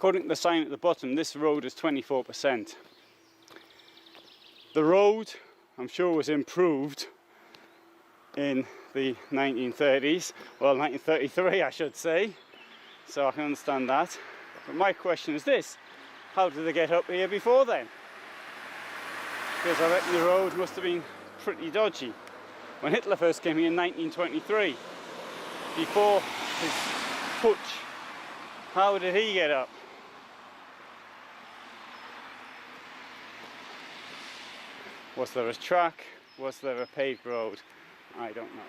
according to the sign at the bottom, this road is 24%. The road, I'm sure, was improved in the 1930s, well 1933 I should say, so I can understand that. But my question is this: how did they get up here before then? Because I reckon the road must have been pretty dodgy when Hitler first came here in 1923, before his putsch. How did he get up? Was there a track? Was there a paved road? I don't know.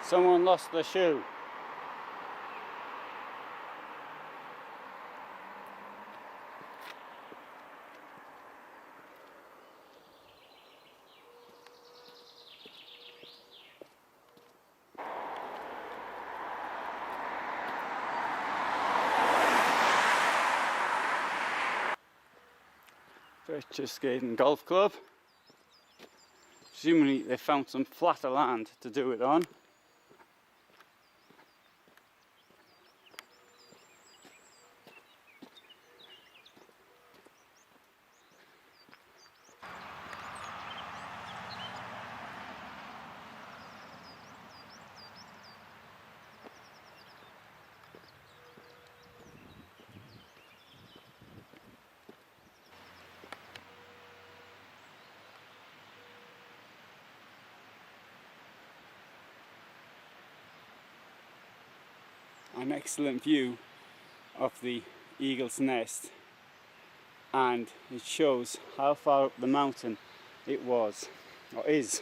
Someone lost their shoe. Virtue Skating Golf Club. Presumably they found some flatter land to do it on. An excellent view of the eagle's nest, and it shows how far up the mountain it was, or is.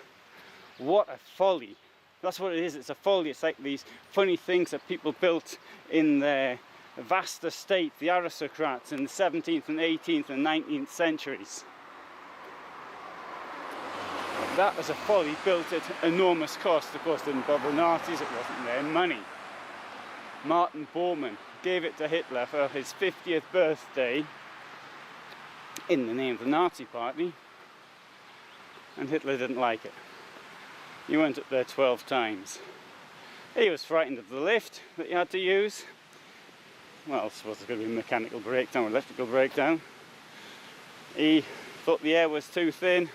What a folly! That's what it is, it's a folly. It's like these funny things that people built in their vast estate, the aristocrats in the 17th and 18th and 19th centuries. That was a folly built at enormous cost. Of course, didn't bother Nazis, it wasn't their money. Martin Bormann gave it to Hitler for his 50th birthday in the name of the Nazi party, and Hitler didn't like it. He went up there 12 times. He was frightened of the lift that he had to use. Well, I suppose there's going to be a mechanical breakdown or electrical breakdown. He thought the air was too thin.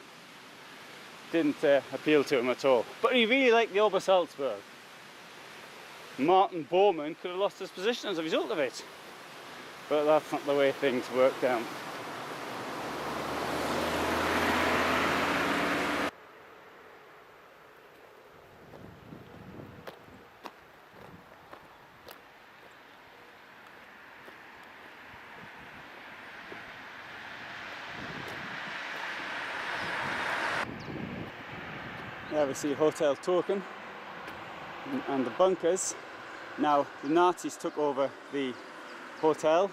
Didn't appeal to him at all. But he really liked the Obersalzberg. Martin Bormann could have lost his position as a result of it, but that's not the way things worked out. There we see Hotel Token and the bunkers. Now, the Nazis took over the hotel,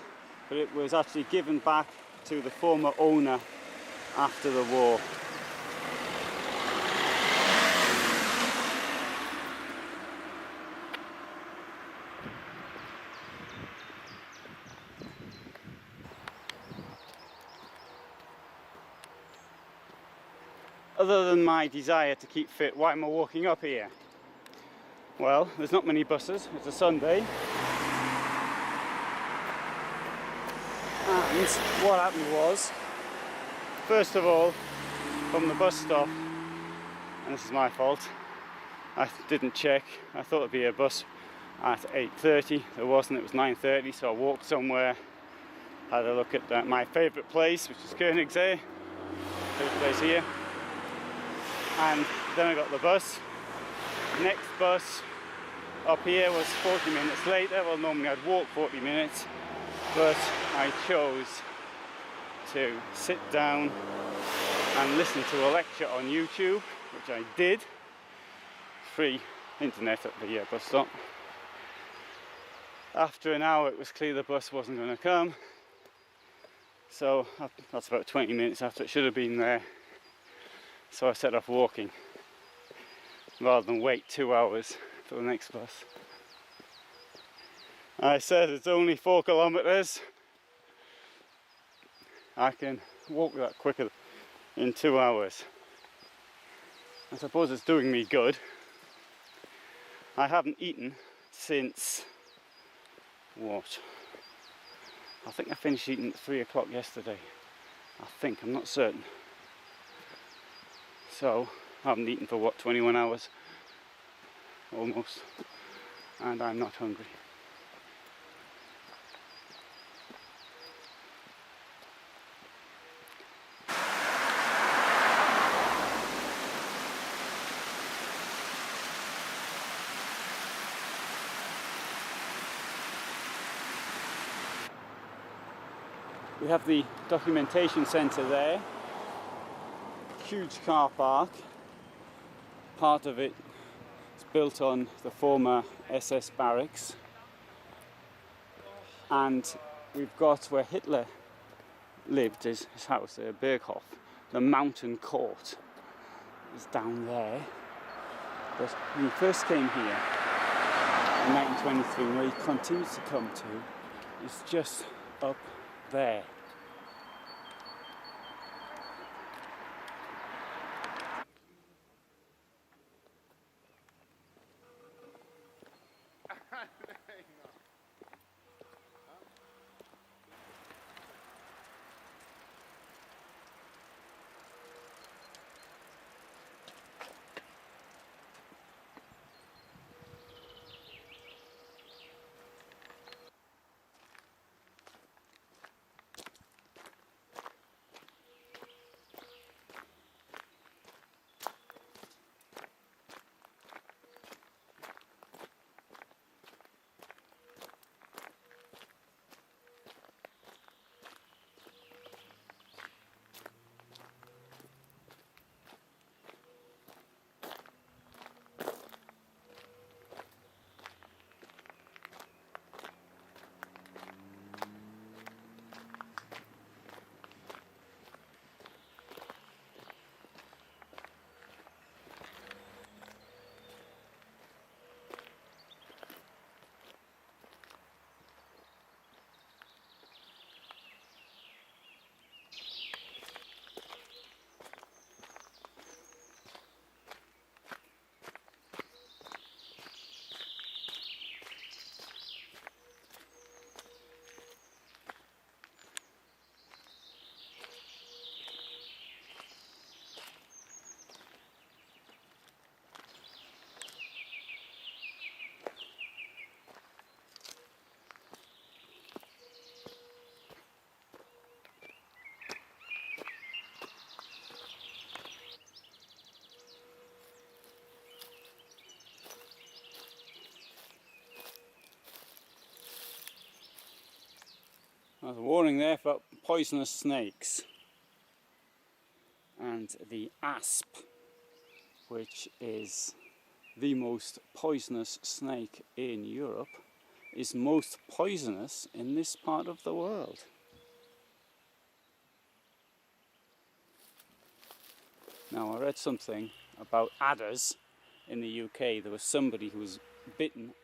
but it was actually given back to the former owner after the war. Other than my desire to keep fit, why am I walking up here? Well, there's not many buses, it's a Sunday. And what happened was, first of all, from the bus stop, and this is my fault, I didn't check. I thought it'd be a bus at 8:30, there wasn't, it was 9:30, so I walked somewhere, had a look at my favourite place, which is Koenigsee, favourite place here, and then I got the bus. Next bus up here was 40 minutes later. Well, normally I'd walk 40 minutes, but I chose to sit down and listen to a lecture on YouTube, which I did. Free internet at the bus stop. After an hour it was clear the bus wasn't going to come, so that's about 20 minutes after it should have been there, so I set off walking. rather than wait 2 hours for the next bus. I said it's only 4 kilometers. I can walk that quicker in 2 hours. I suppose it's doing me good. I haven't eaten since what? I think I finished eating at 3 o'clock yesterday. I'm not certain. So I haven't eaten for what, 21 hours? Almost. And I'm not hungry. We have the documentation centre there, huge car park. Part of it is built on the former SS barracks, and we've got where Hitler lived, his house, Berghof. The mountain court is down there, but when he first came here in 1923, where he continues to come to, is just up there. There's a warning there for poisonous snakes. And the asp, which is the most poisonous snake in Europe, is most poisonous in this part of the world. Now, I read something about adders in the UK. There was somebody who was bitten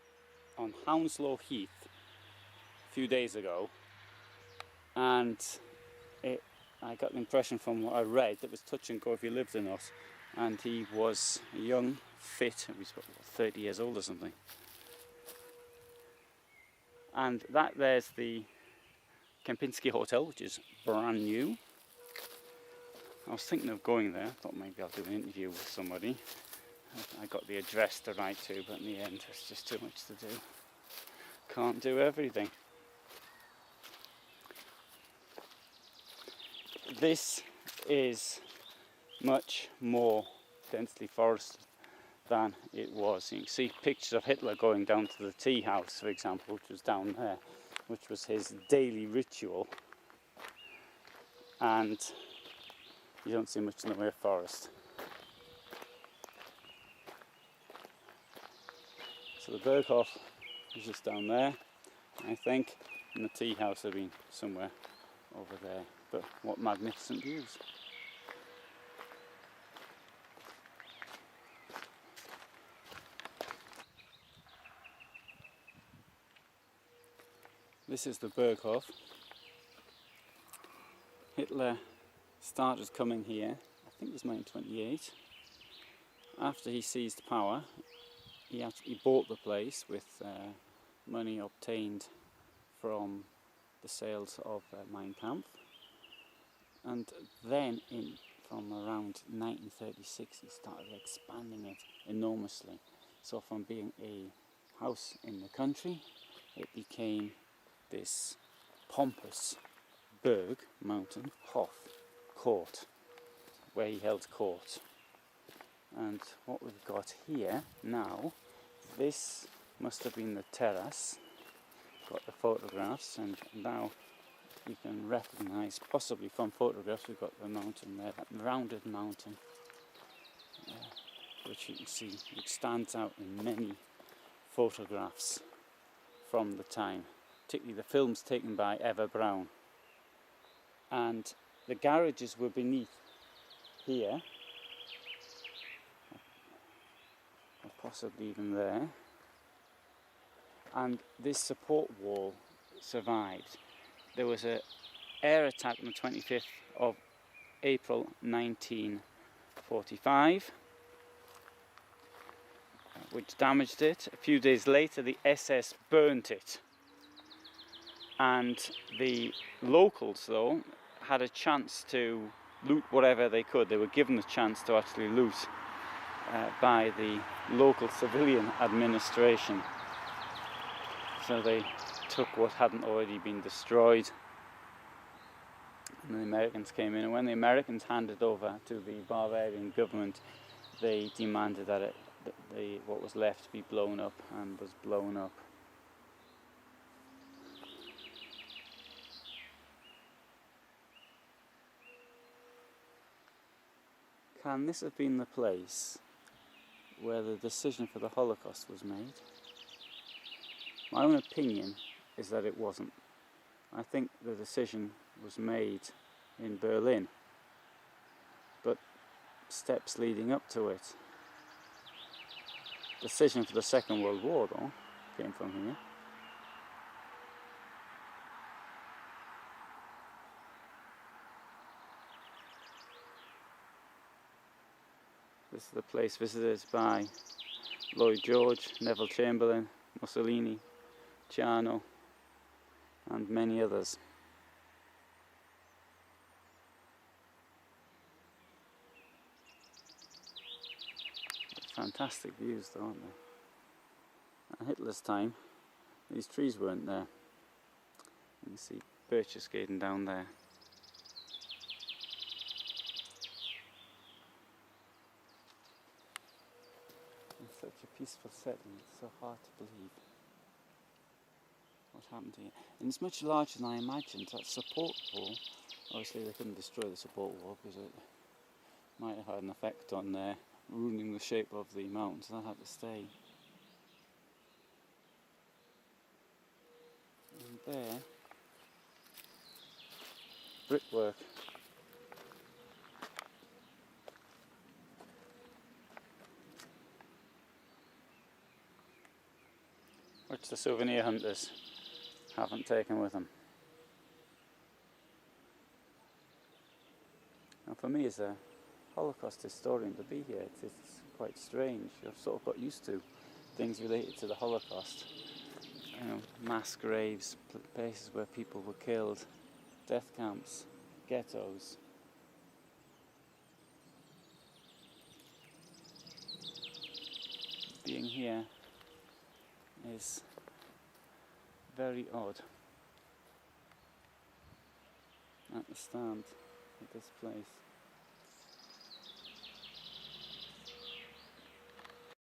on Hounslow Heath a few days ago, and I got the impression from what I read that it was touch and go if he lived or not. And he was young, fit, he was 30 years old or something. And there's the Kempinski Hotel, which is brand new. I was thinking of going there. I thought maybe I'll do an interview with somebody. I got the address to write to, but in the end it's just too much to do. Can't do everything. This is much more densely forested than it was. You can see pictures of Hitler going down to the tea house, for example, which was down there, which was his daily ritual. And you don't see much in the way of forest. So the Berghof is just down there, I think, and the tea house have been somewhere over there. But what magnificent views. This is the Berghof. Hitler started coming here, I think it was 1928. After he seized power, he bought the place with money obtained from the sales of Mein Kampf. And then from around 1936 he started expanding it enormously. So from being a house in the country, it became this pompous Berg, mountain, Hof, court, where he held court. And what we've got here now, this must have been the terrace. Got the photographs, and now you can recognise, possibly from photographs, we've got the mountain there, that rounded mountain, which you can see, which stands out in many photographs from the time, particularly the films taken by Eva Braun. And the garages were beneath here, or possibly even there, and this support wall survived. There was an air attack on the 25th of April 1945, which damaged it. A few days later the SS burnt it, and the locals though had a chance to loot whatever they could. They were given the chance to actually loot by the local civilian administration. So they took what hadn't already been destroyed, and the Americans came in, and when the Americans handed over to the Bavarian government, they demanded that what was left be blown up, and was blown up. Can this have been the place where the decision for the Holocaust was made? My own opinion is that it wasn't. I think the decision was made in Berlin, but steps leading up to it. The decision for the Second World War, though, came from here. This is the place visited by Lloyd George, Neville Chamberlain, Mussolini, Ciano, and many others. Fantastic views though, aren't they? At Hitler's time, these trees weren't there. You can see birches skating down there. In such a peaceful setting, it's so hard to believe what happened here. And it's much larger than I imagined. That support wall, obviously they couldn't destroy the support wall because it might have had an effect on ruining the shape of the mountain, so that had to stay. And there, brickwork. Which the souvenir hunters haven't taken with them. And for me as a Holocaust historian to be here, it's quite strange. I've sort of got used to things related to the Holocaust. You know, mass graves, places where people were killed, death camps, ghettos. Being here is very odd. At the stand at this place.